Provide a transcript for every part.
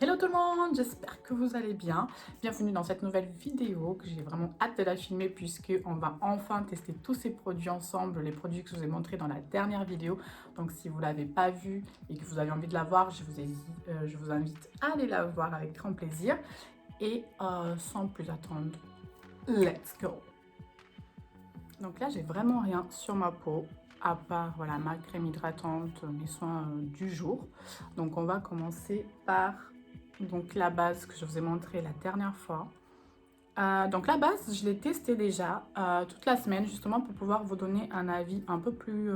Hello tout le monde, j'espère que vous allez bien. Bienvenue dans cette nouvelle vidéo que j'ai vraiment hâte de la filmer puisque on va enfin tester tous ces produits ensemble, les produits que je vous ai montrés dans la dernière vidéo. Donc si vous ne l'avez pas vue et que vous avez envie de la voir, je vous invite à aller la voir avec grand plaisir. Et sans plus attendre, let's go! Donc là, j'ai vraiment rien sur ma peau à part voilà, ma crème hydratante, mes soins du jour. Donc on va commencer par donc la base que je vous ai montré la dernière fois. Donc la base, je l'ai testée déjà toute la semaine justement pour pouvoir vous donner un avis un peu plus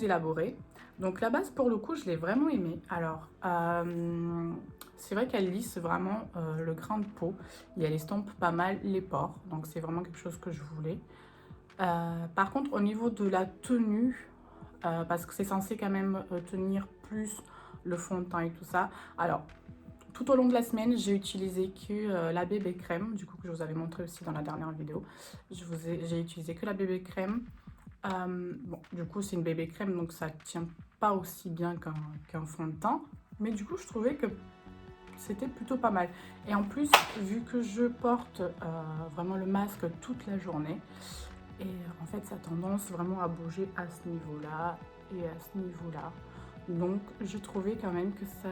élaboré. Donc la base pour le coup, je l'ai vraiment aimée. Alors c'est vrai qu'elle lisse vraiment le grain de peau et elle estompe pas mal les pores. Donc c'est vraiment quelque chose que je voulais. Par contre au niveau de la tenue, parce que c'est censé quand même tenir plus le fond de teint et tout ça. Alors tout au long de la semaine, j'ai utilisé que la bébé crème, du coup que je vous avais montré aussi dans la dernière vidéo. J'ai utilisé que la bébé crème. Bon, du coup c'est une bébé crème, donc ça tient pas aussi bien qu'un fond de teint. Mais du coup je trouvais que c'était plutôt pas mal. Et en plus, vu que je porte vraiment le masque toute la journée, et en fait ça a tendance vraiment à bouger à ce niveau-là et à ce niveau-là. Donc j'ai trouvé quand même que ça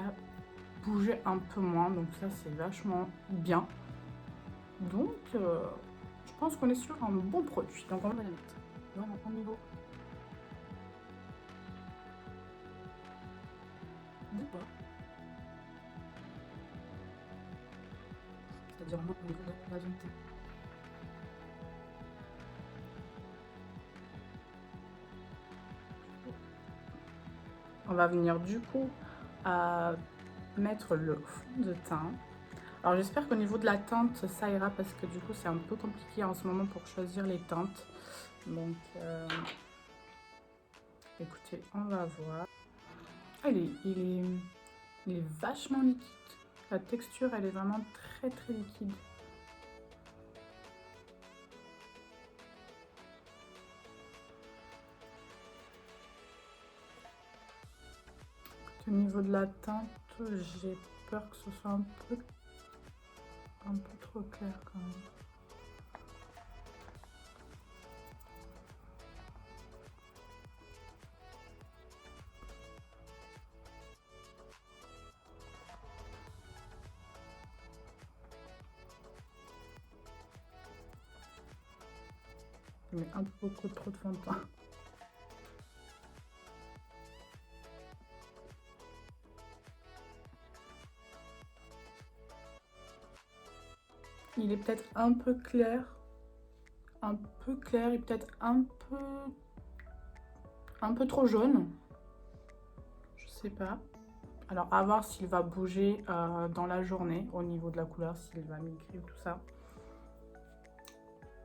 bouger un peu moins, donc ça c'est vachement bien. Donc je pense qu'on est sur un bon produit, donc on va la mettre vraiment au niveau du bas, c'est-à-dire vraiment au niveau de la zone T. On va venir du coup à mettre le fond de teint. Alors j'espère qu'au niveau de la teinte ça ira parce que du coup c'est un peu compliqué en ce moment pour choisir les teintes. Donc écoutez, on va voir. Ah, il est vachement liquide. La texture elle est vraiment très liquide. Au niveau de la teinte, j'ai peur que ce soit un peu trop clair quand même. Mais un peu beaucoup trop de fond de teint. Il est peut-être un peu clair et peut-être un peu trop jaune. Je sais pas. Alors à voir s'il va bouger dans la journée au niveau de la couleur, s'il va migrer tout ça.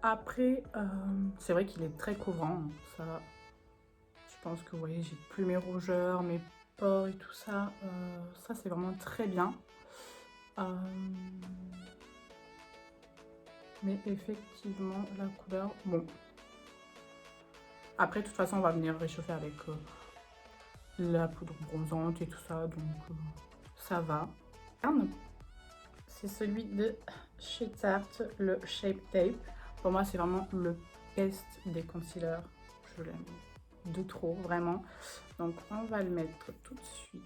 Après, c'est vrai qu'il est très couvrant. Ça, je pense que vous voyez, j'ai plus mes rougeurs, mes pores et tout ça. Ça, c'est vraiment très bien. Mais effectivement, la couleur, bon. Après, de toute façon, on va venir réchauffer avec la poudre bronzante et tout ça, donc ça va. C'est celui de chez Tarte, le Shape Tape. Pour moi, c'est vraiment le best des concealers. Je l'aime de trop, vraiment. Donc, on va le mettre tout de suite.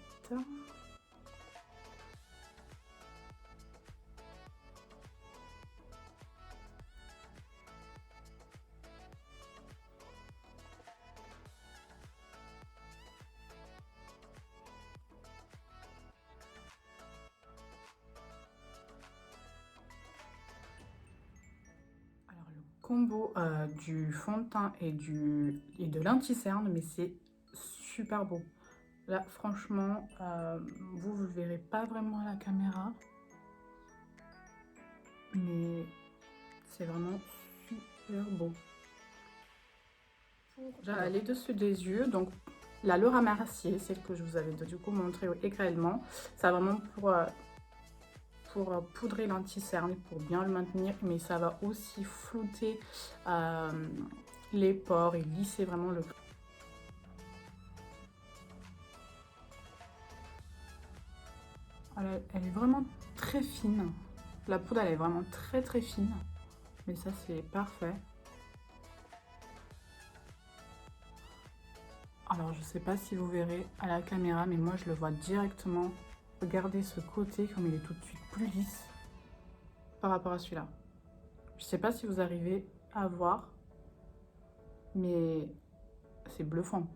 Combo du fond de teint et de l'anti-cerne, mais c'est super beau. Là, franchement, vous le verrez pas vraiment à la caméra, mais c'est vraiment super beau. Pour les dessus des yeux, donc la Laura Mercier, celle que je vous avais du coup montré également, ça vraiment pour poudrer l'anti-cerne, pour bien le maintenir, mais ça va aussi flouter les pores et lisser vraiment le. Elle est vraiment très fine. La poudre, elle est vraiment très fine. Mais ça, c'est parfait. Alors, je sais pas si vous verrez à la caméra, mais moi, je le vois directement. Regardez ce côté, comme il est tout de suite plus lisse par rapport à celui-là. Je sais pas si vous arrivez à voir, mais c'est bluffant.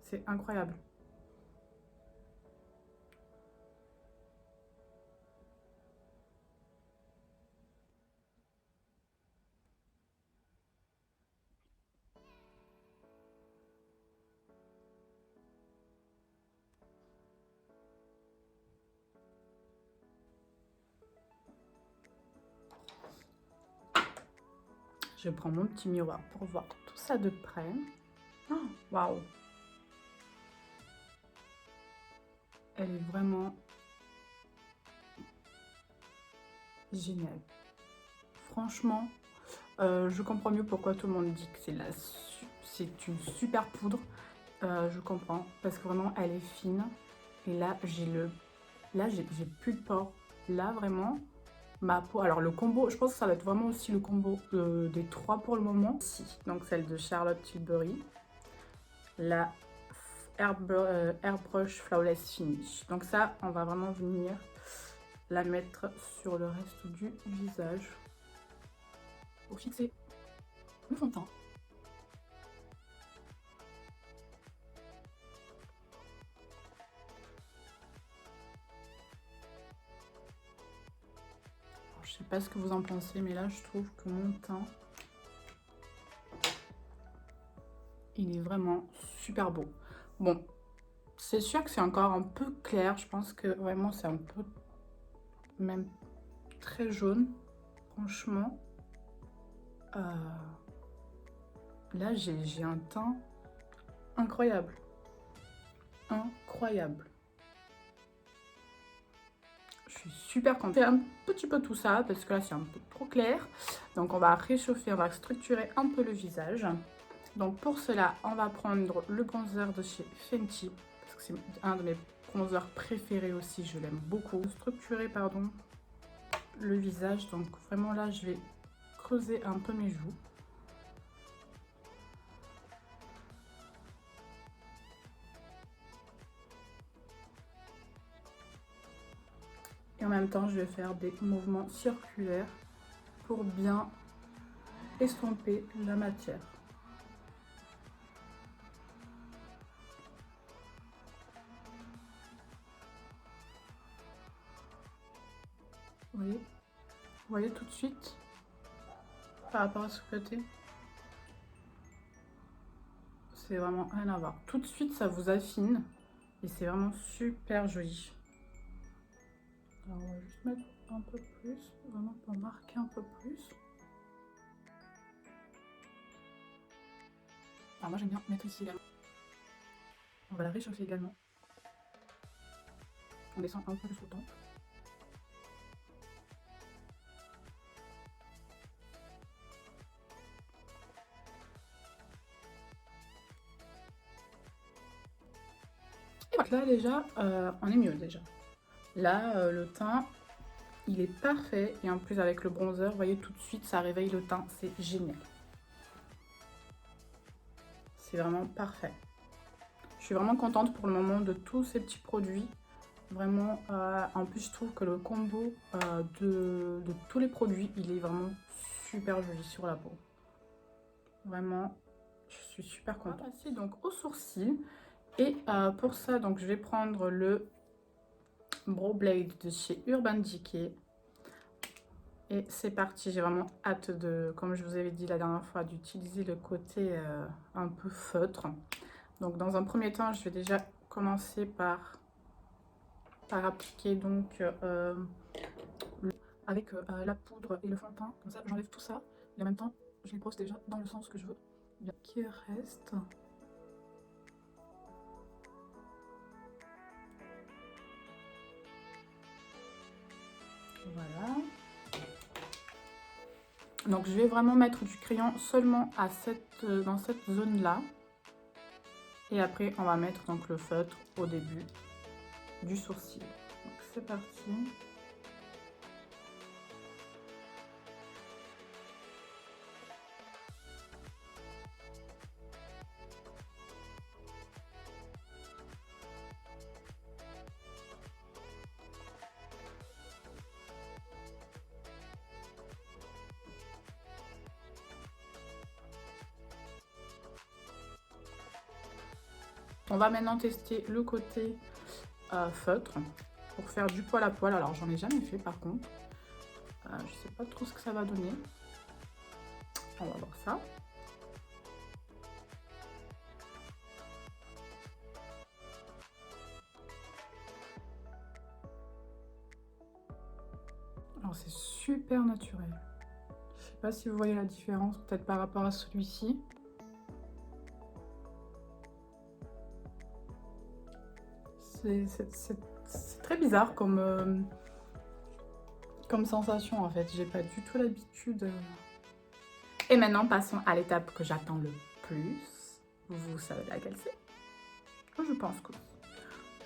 C'est incroyable. Je prends mon petit miroir pour voir tout ça de près. Oh, waouh! Elle est vraiment géniale. Franchement, je comprends mieux pourquoi tout le monde dit que c'est une super poudre. Je comprends parce que vraiment elle est fine. Et là j'ai plus de pores. Là vraiment ma peau. Alors le combo, je pense que ça va être vraiment aussi le combo des trois pour le moment. Donc celle de Charlotte Tilbury, la Airbrush Flawless Finish. Donc ça, on va vraiment venir la mettre sur le reste du visage pour fixer le fond de teint. Alors, je sais pas ce que vous en pensez, mais là je trouve que mon teint, il est vraiment super beau. Bon, c'est sûr que c'est encore un peu clair. Je pense que vraiment c'est un peu même très jaune. Franchement, là j'ai un teint incroyable. Incroyable. Je suis super contente. Un petit peu tout ça parce que là c'est un peu trop clair. Donc on va réchauffer, on va structurer un peu le visage. Donc pour cela, on va prendre le bronzer de chez Fenty parce que c'est un de mes bronzers préférés aussi, je l'aime beaucoup. Structurer pardon le visage. Donc vraiment là je vais creuser un peu mes joues. Et en même temps, je vais faire des mouvements circulaires pour bien estomper la matière. Vous voyez tout de suite par rapport à ce côté, c'est vraiment rien à voir. Tout de suite, ça vous affine et c'est vraiment super joli. Alors, on va juste mettre un peu plus, vraiment pour marquer un peu plus. Alors moi, j'aime bien mettre ici également. On va la réchauffer également. On descend un peu sous le temps. Et voilà, là déjà, on est mieux déjà. Là, le teint, il est parfait. Et en plus, avec le bronzer, vous voyez, tout de suite, ça réveille le teint. C'est génial. C'est vraiment parfait. Je suis vraiment contente pour le moment de tous ces petits produits. Vraiment, en plus, je trouve que le combo de tous les produits, il est vraiment super joli sur la peau. Vraiment, je suis super contente. On va passer donc aux sourcils. Et pour ça, donc, je vais prendre le Brow Blade de chez Urban Decay. Et c'est parti, j'ai vraiment hâte de, comme je vous avais dit la dernière fois, d'utiliser le côté un peu feutre. Donc dans un premier temps, je vais déjà commencer par appliquer donc avec la poudre et le fond de teint. Comme ça, j'enlève tout ça et en même temps, je les brosse déjà dans le sens que je veux. Bien qu'il reste. Voilà. Donc je vais vraiment mettre du crayon seulement à dans cette zone là. Et après, on va mettre donc le feutre au début du sourcil. Donc c'est parti. On va maintenant tester le côté feutre pour faire du poil à poil. Alors j'en ai jamais fait par contre. Je sais pas trop ce que ça va donner. On va voir ça. Alors c'est super naturel. Je sais pas si vous voyez la différence peut-être par rapport à celui-ci. C'est très bizarre comme sensation en fait. J'ai pas du tout l'habitude. Et maintenant passons à l'étape que j'attends le plus. Vous savez laquelle c'est? Je pense que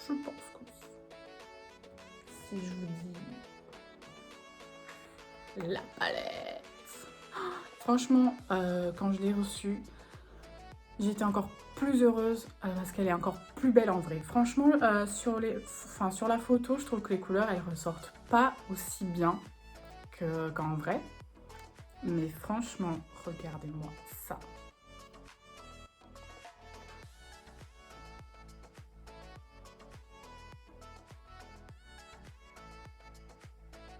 si je vous dis la palette. Franchement, quand je l'ai reçue, j'étais encore plus heureuse parce qu'elle est encore plus belle en vrai. Franchement, sur la photo, je trouve que les couleurs, elles ressortent pas aussi bien qu'en vrai. Mais franchement, regardez-moi ça.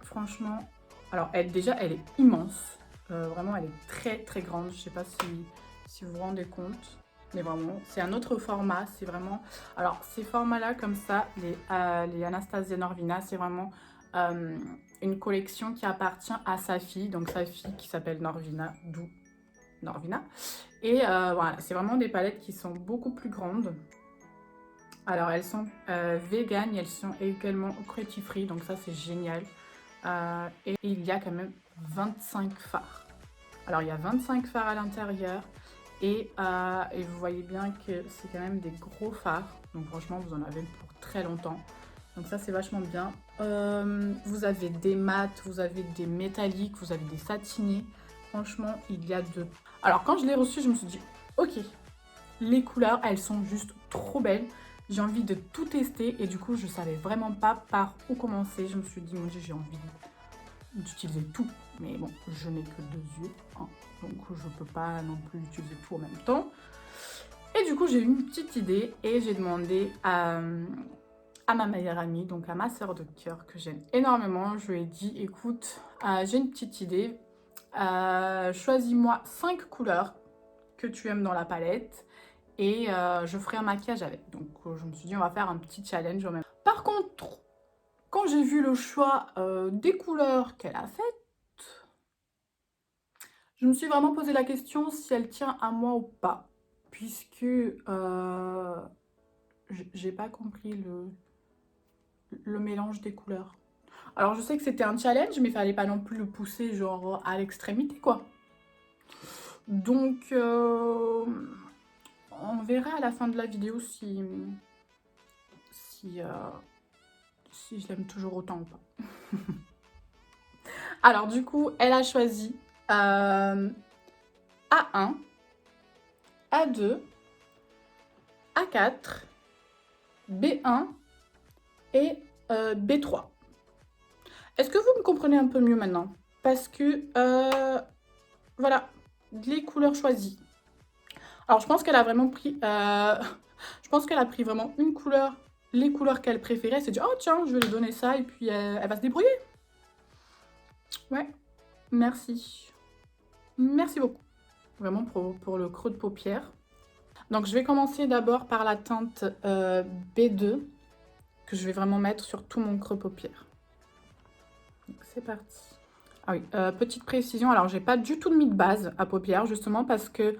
Franchement, alors déjà, elle est immense. Vraiment, elle est très très grande. Je sais pas si vous vous rendez compte. Mais vraiment, c'est un autre format. C'est vraiment... Alors, ces formats-là, comme ça, les Anastasia Norvina, c'est vraiment une collection qui appartient à sa fille. Donc, sa fille qui s'appelle Norvina, d'où Norvina. Et voilà, c'est vraiment des palettes qui sont beaucoup plus grandes. Alors, elles sont véganes et elles sont également cruelty free. Donc, ça, c'est génial. Et il y a quand même 25 fards. Alors, il y a 25 fards à l'intérieur. Et vous voyez bien que c'est quand même des gros fards. Donc franchement, vous en avez pour très longtemps. Donc ça, c'est vachement bien. Vous avez des mats, vous avez des métalliques, vous avez des satinés. Franchement, il y a de... Alors quand je l'ai reçu, je me suis dit, ok, les couleurs, elles sont juste trop belles. J'ai envie de tout tester. Et du coup, je savais vraiment pas par où commencer. Je me suis dit, mon Dieu, j'ai envie d'utiliser tout. Mais bon, je n'ai que 2 yeux. Hein. Donc je peux pas non plus utiliser tout en même temps. Et du coup j'ai eu une petite idée et j'ai demandé à ma meilleure amie, donc à ma sœur de cœur que j'aime énormément. Je lui ai dit écoute, j'ai une petite idée, choisis-moi 5 couleurs que tu aimes dans la palette et je ferai un maquillage avec. Donc je me suis dit on va faire un petit challenge en même temps. Par contre, quand j'ai vu le choix des couleurs qu'elle a faites, je me suis vraiment posé la question si elle tient à moi ou pas, puisque j'ai pas compris le mélange des couleurs. Alors je sais que c'était un challenge, mais il fallait pas non plus le pousser genre à l'extrémité quoi. Donc on verra à la fin de la vidéo si je l'aime toujours autant ou pas. Alors du coup, elle a choisi A1, A2, A4, B1 et B3. Est-ce que vous me comprenez un peu mieux maintenant? Parce que, voilà, les couleurs choisies. Alors, je pense qu'elle a vraiment pris... je pense qu'elle a pris vraiment une couleur, les couleurs qu'elle préférait. Elle s'est dit, oh tiens, je vais lui donner ça et puis elle va se débrouiller. Ouais, merci. Merci beaucoup. Vraiment pour le creux de paupière. Donc, je vais commencer d'abord par la teinte B2 que je vais vraiment mettre sur tout mon creux paupière. C'est parti. Ah oui, petite précision, alors j'ai pas du tout mis de base à paupières justement parce que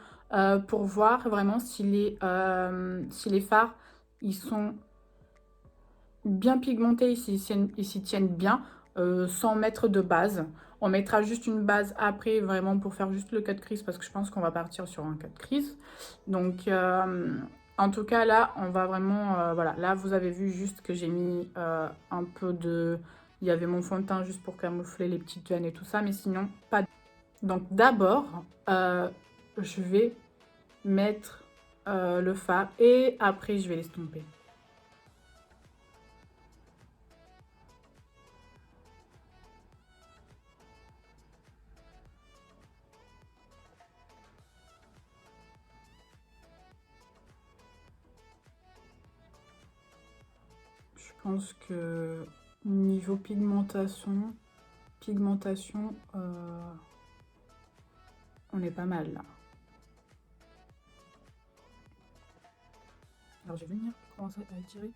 pour voir vraiment si les fards ils sont bien pigmentés, ils s'y tiennent bien sans mettre de base. On mettra juste une base après vraiment pour faire juste le cut crease parce que je pense qu'on va partir sur un cut crease. Donc En tout cas, là, on va vraiment... voilà, là, vous avez vu juste que j'ai mis un peu de... Il y avait mon fond de teint juste pour camoufler les petites veines et tout ça, mais sinon, pas... Donc, d'abord, je vais mettre le fard et après, je vais l'estomper. Je pense que niveau pigmentation, on est pas mal là. Alors je vais venir commencer à étirer.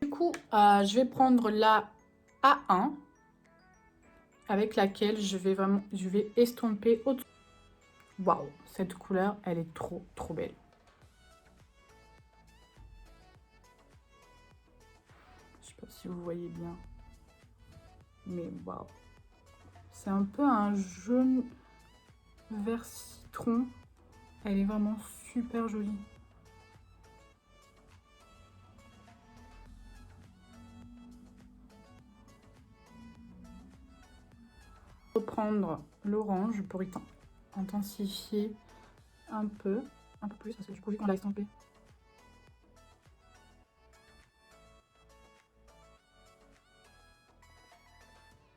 Du coup, je vais prendre la A1 avec laquelle je vais estomper au-dessus. Waouh, cette couleur, elle est trop belle. Je sais pas si vous voyez bien, mais waouh. C'est un peu un jaune vert citron. Elle est vraiment super jolie. Reprendre l'orange pour intensifier un peu plus, parce que du coup, vu qu'on l'a estampé.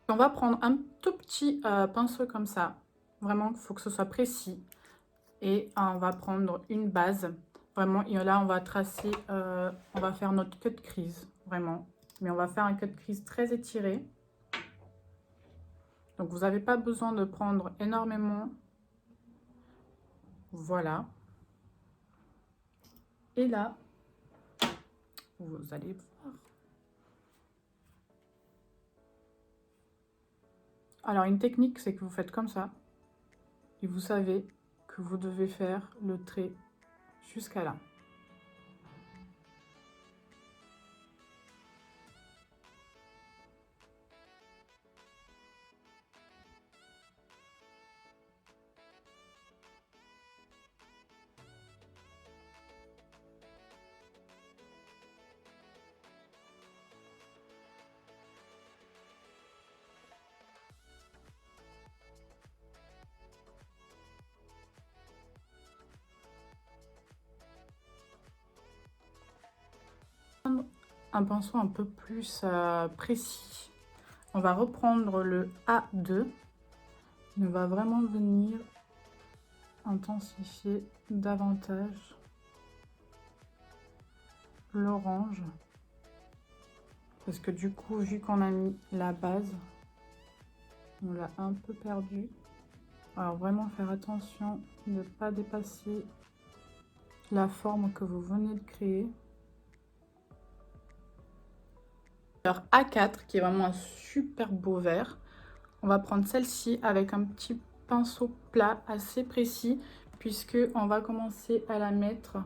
On va prendre un tout petit pinceau comme ça. Vraiment, il faut que ce soit précis. Et on va prendre une base. Vraiment, et là, on va tracer, on va faire notre cut crease. Vraiment. Mais on va faire un cut crease très étiré. Donc, vous n'avez pas besoin de prendre énormément. Voilà. Et là, vous allez voir. Alors, une technique, c'est que vous faites comme ça. Et vous savez que vous devez faire le trait jusqu'à là. Un pinceau un peu plus précis. On va reprendre le A2. On va vraiment venir intensifier davantage l'orange. Parce que du coup, vu qu'on a mis la base, on l'a un peu perdu. Alors vraiment faire attention de ne pas dépasser la forme que vous venez de créer. Alors A4 qui est vraiment un super beau vert. On va prendre celle-ci avec un petit pinceau plat assez précis puisque on va commencer à la mettre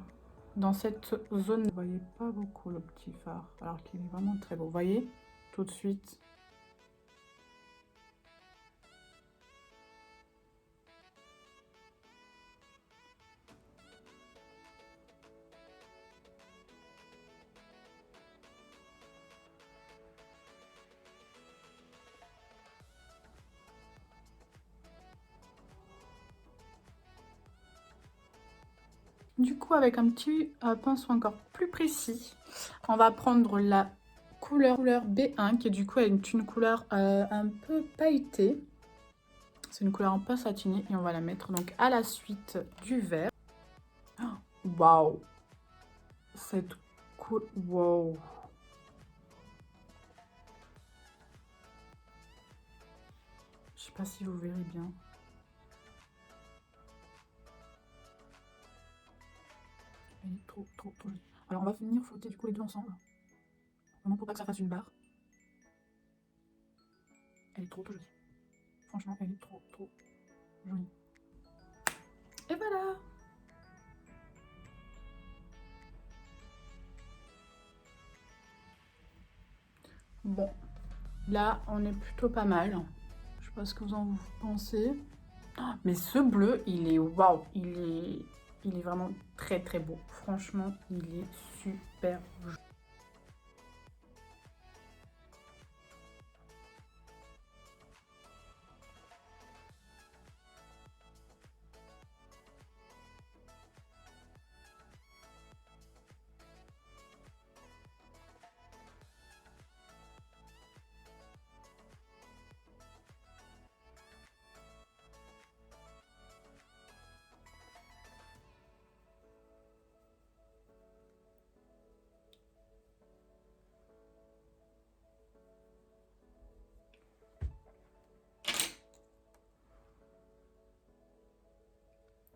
dans cette zone. Vous voyez pas beaucoup le petit fard alors qu'il est vraiment très beau. Vous voyez tout de suite. Du coup, avec un petit pinceau encore plus précis, on va prendre la couleur B1 qui est du coup une couleur un peu pailletée. C'est une couleur un peu satinée et on va la mettre donc à la suite du vert. Waouh! Cette couleur, waouh! Je sais pas si vous verrez bien. Elle est trop jolie. Alors on va venir frotter du coup les deux ensemble. Vraiment pour pas que ça fasse une barre. Elle est trop jolie. Franchement, elle est trop jolie. Et voilà! Bon, là, on est plutôt pas mal. Je sais pas ce que vous en pensez. Mais ce bleu, il est waouh, il est vraiment très très beau. Franchement, il est super joli.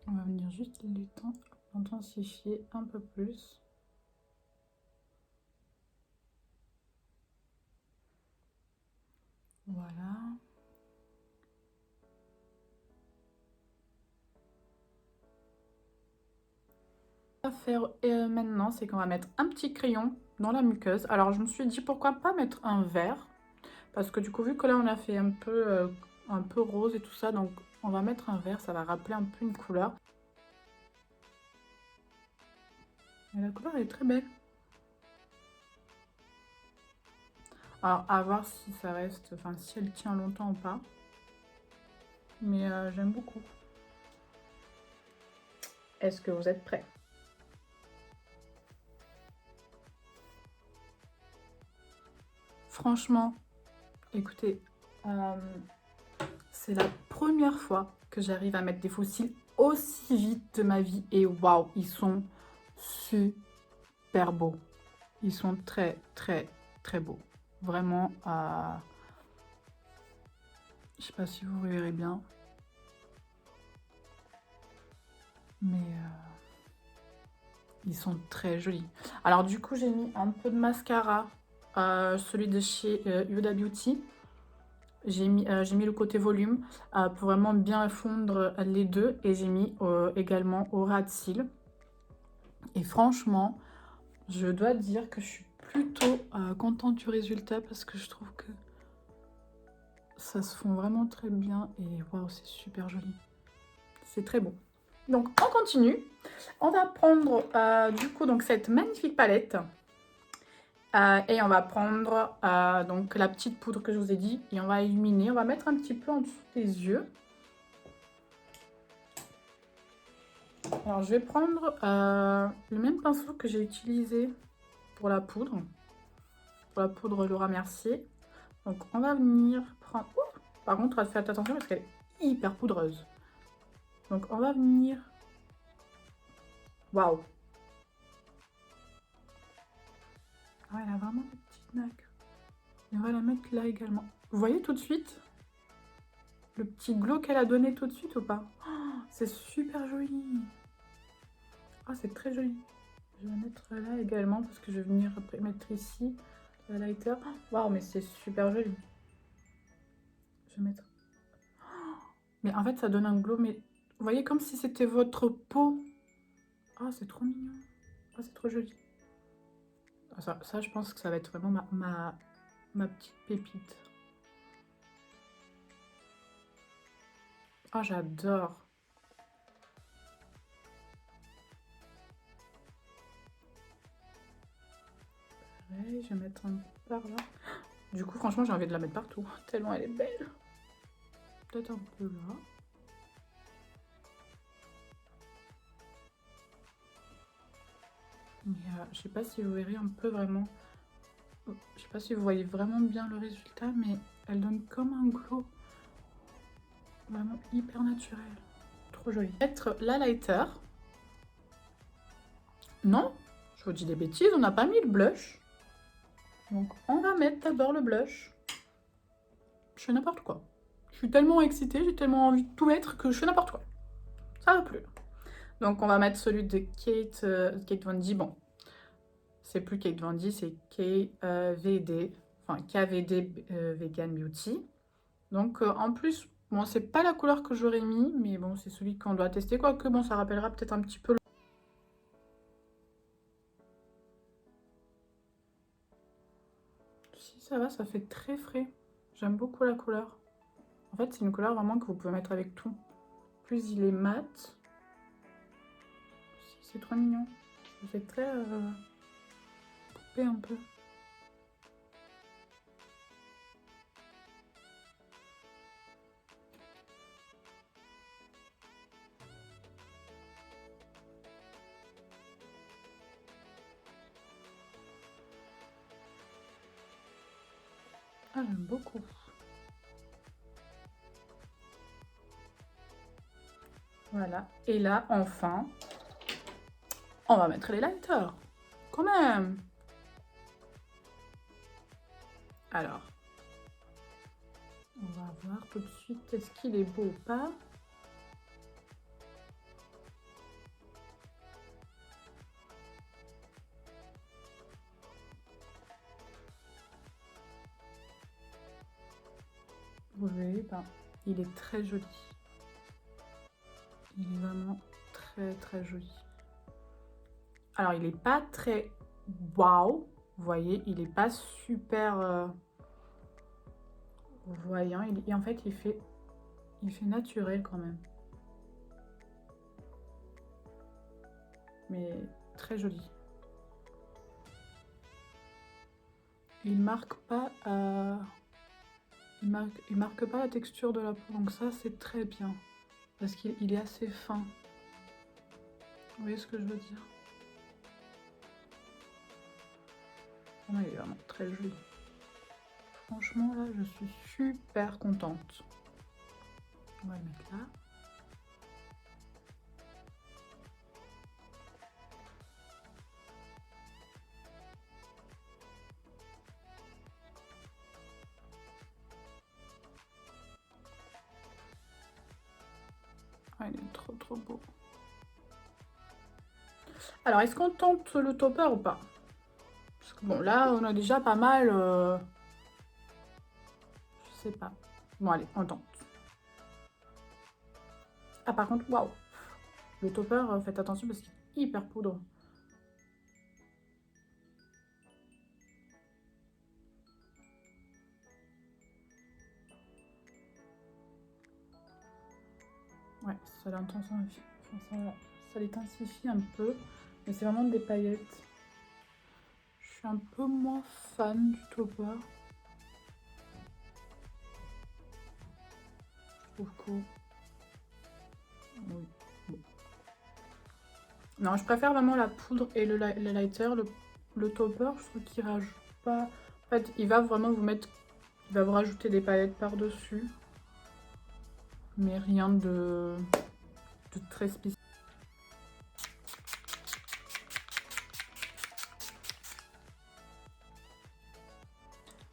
On va venir juste l'intensifier un peu plus. Voilà. Ce qu'on va faire maintenant, c'est qu'on va mettre un petit crayon dans la muqueuse. Alors je me suis dit pourquoi pas mettre un vert. Parce que du coup, vu que là on a fait un peu rose et tout ça, donc on va mettre un vert, ça va rappeler un peu une couleur. Et la couleur elle est très belle. Alors à voir si ça reste, enfin si elle tient longtemps ou pas. Mais j'aime beaucoup. Est-ce que vous êtes prêts? Franchement, écoutez, c'est la première fois que j'arrive à mettre des fossiles aussi vite de ma vie. Et waouh, ils sont super beaux. Ils sont très, très, très beaux. Vraiment, je sais pas si vous verrez bien. Mais ils sont très jolis. Alors du coup, j'ai mis un peu de mascara, celui de chez Huda Beauty. J'ai mis le côté volume pour vraiment bien fondre les deux. Et j'ai mis également au ras de cils. Et franchement, je dois dire que je suis plutôt contente du résultat parce que je trouve que ça se fond vraiment très bien. Et waouh, c'est super joli. C'est très beau. Donc on continue. On va prendre du coup donc cette magnifique palette. Et on va prendre donc la petite poudre que je vous ai dit et on va illuminer. On va mettre un petit peu en dessous des yeux. Alors je vais prendre le même pinceau que j'ai utilisé pour la poudre. Pour la poudre Laura Mercier. Donc on va venir prendre... Ouh, par contre, faites attention parce qu'elle est hyper poudreuse. Donc on va venir... Waouh! Ah, elle a vraiment des petites nacres. Et on va la mettre là également. Vous voyez tout de suite le petit glow qu'elle a donné tout de suite ou pas? Oh, c'est super joli. Ah, c'est très joli. Je vais la mettre là également parce que je vais venir après mettre ici le lighter. Waouh, mais c'est super joli. Je vais mettre... Mais en fait, ça donne un glow, mais vous voyez comme si c'était votre peau. Ah, c'est trop mignon. Ah, c'est trop joli. Ça, je pense que ça va être vraiment ma petite pépite. Ah, j'adore. Ouais, je vais mettre un peu par là. Du coup, franchement, j'ai envie de la mettre partout, tellement elle est belle. Peut-être un peu là. Mais je sais pas si vous verrez un peu vraiment. Je sais pas si vous voyez vraiment bien le résultat, mais elle donne comme un glow. Vraiment hyper naturel. Trop joli. Mettre la lighter. Non, je vous dis des bêtises, on n'a pas mis le blush. Donc on va mettre d'abord le blush. Je fais n'importe quoi. Je suis tellement excitée, j'ai tellement envie de tout mettre que je fais n'importe quoi. Ça va plus. Donc on va mettre celui de Kate Von D. Bon, c'est plus Kate Von D, c'est KVD, enfin KVD Vegan Beauty. Donc en plus, bon, c'est pas la couleur que j'aurais mis, mais bon, c'est celui qu'on doit tester. Quoique, bon, ça rappellera peut-être un petit peu. Si ça va, ça fait très frais. J'aime beaucoup la couleur. En fait, c'est une couleur vraiment que vous pouvez mettre avec tout. Plus il est mat. C'est trop mignon. Ça fait très poupée un peu. Ah, j'aime beaucoup. Voilà. Et là, enfin, on va mettre les lighters. Quand même. Alors, on va voir tout de suite est-ce qu'il est beau ou pas. Vous voyez, ben, il est très joli. Il est vraiment très joli. Alors, il n'est pas très waouh. Vous voyez, il n'est pas super voyant. Et en fait, il fait naturel quand même. Mais très joli. Il marque pas il marque pas la texture de la peau, donc ça c'est très bien parce qu'il est assez fin. Vous voyez ce que je veux dire? Oh, il est vraiment très joli. Franchement là, je suis super contente. On va le mettre là. Ah, il est trop beau. Alors, est-ce qu'on tente le topper ou pas? Parce que bon, là, on a déjà pas mal... Je sais pas. Bon, allez, on tente. Ah, par contre, waouh! Le topper, faites attention parce qu'il est hyper poudre. Ouais, ça l'intensifie, ça l'intensifie un peu, mais c'est vraiment des paillettes. Je suis un peu moins fan du topper. Je trouve cool. Oui. Bon. Non, je préfère vraiment la poudre et le lighter. Le topper, je trouve qu'il rajoute pas... En fait, il va vraiment vous mettre... Il va vous rajouter des paillettes par-dessus. Mais rien de très spécial.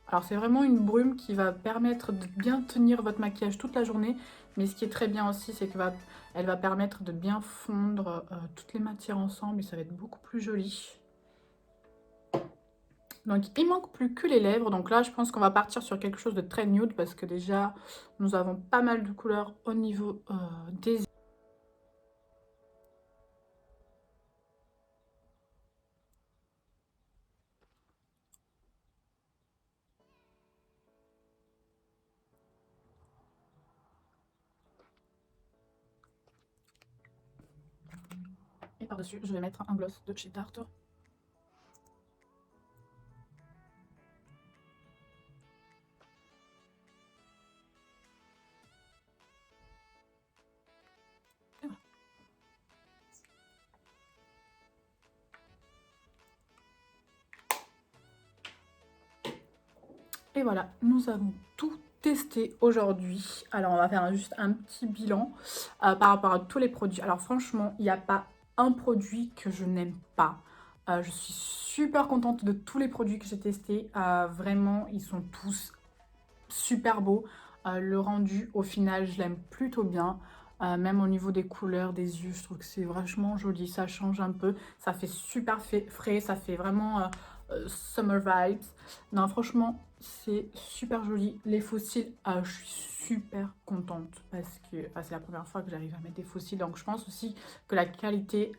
Alors c'est vraiment une brume qui va permettre de bien tenir votre maquillage toute la journée. Mais ce qui est très bien aussi, c'est qu'elle va permettre de bien fondre toutes les matières ensemble et ça va être beaucoup plus joli. Donc il manque plus que les lèvres. Donc là je pense qu'on va partir sur quelque chose de très nude parce que déjà nous avons pas mal de couleurs au niveau des yeux. Et par-dessus je vais mettre un gloss de chez Tarte. Et voilà, nous avons tout testé aujourd'hui. Alors on va faire juste un petit bilan par rapport à tous les produits. Alors franchement, il n'y a pas un produit que je n'aime pas. Je suis super contente de tous les produits que j'ai testés. Vraiment, ils sont tous super beaux. Le rendu, au final, je l'aime plutôt bien. Même au niveau des couleurs, des yeux, je trouve que c'est vachement joli. Ça change un peu. Ça fait super frais. Ça fait vraiment summer vibes. Non, franchement, c'est super joli. Les fossiles, je suis super contente parce que c'est la première fois que j'arrive à mettre des fossiles. Donc, je pense aussi que la qualité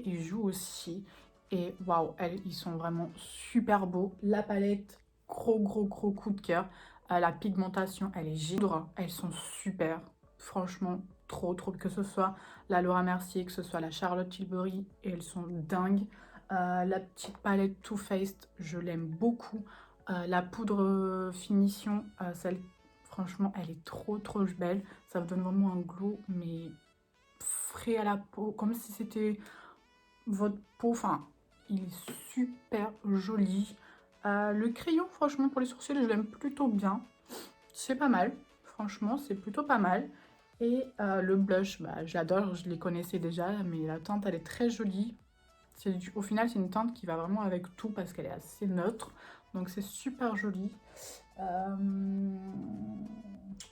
y joue aussi. Et waouh, ils sont vraiment super beaux. La palette, gros coup de cœur. La pigmentation, elle est givre. Elles sont super. Franchement, trop. Que ce soit la Laura Mercier, que ce soit la Charlotte Tilbury, et elles sont dingues. La petite palette Too Faced, je l'aime beaucoup. La poudre finition, celle, franchement, elle est trop belle. Ça vous donne vraiment un glow, mais frais à la peau, comme si c'était votre peau. Enfin, il est super joli. Le crayon, franchement, pour les sourcils, je l'aime plutôt bien. C'est pas mal. Franchement, c'est plutôt pas mal. Et le blush, bah, j'adore, je les connaissais déjà, mais la teinte, elle est très jolie. Au final, c'est une teinte qui va vraiment avec tout parce qu'elle est assez neutre. Donc, c'est super joli.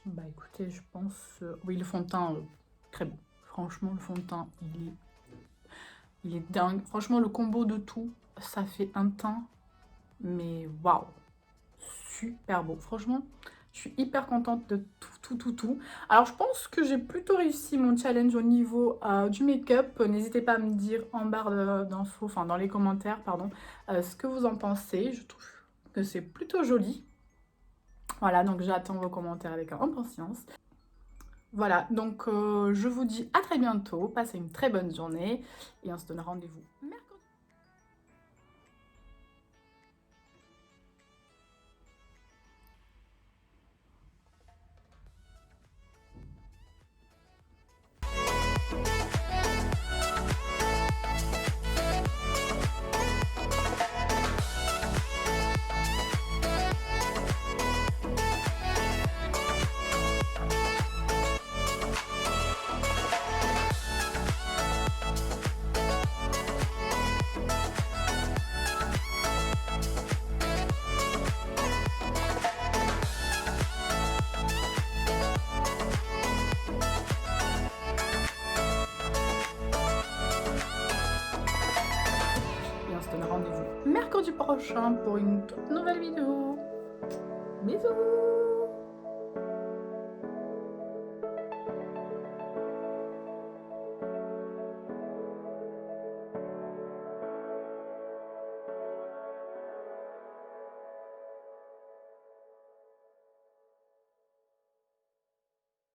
Bah, écoutez, je pense... oui, le fond de teint, très beau. Franchement, le fond de teint, il est dingue. Franchement, le combo de tout, ça fait un teint, mais waouh, super beau. Franchement, je suis hyper contente de tout. Alors, je pense que j'ai plutôt réussi mon challenge au niveau du make-up. N'hésitez pas à me dire en barre d'infos, enfin dans les commentaires, pardon, ce que vous en pensez. Je trouve que c'est plutôt joli. Voilà, donc j'attends vos commentaires avec impatience. Voilà, donc je vous dis à très bientôt. Passez une très bonne journée et on se donne rendez-vous mercredi. Et on se donne rendez-vous mercredi prochain pour une toute nouvelle vidéo. Bisous!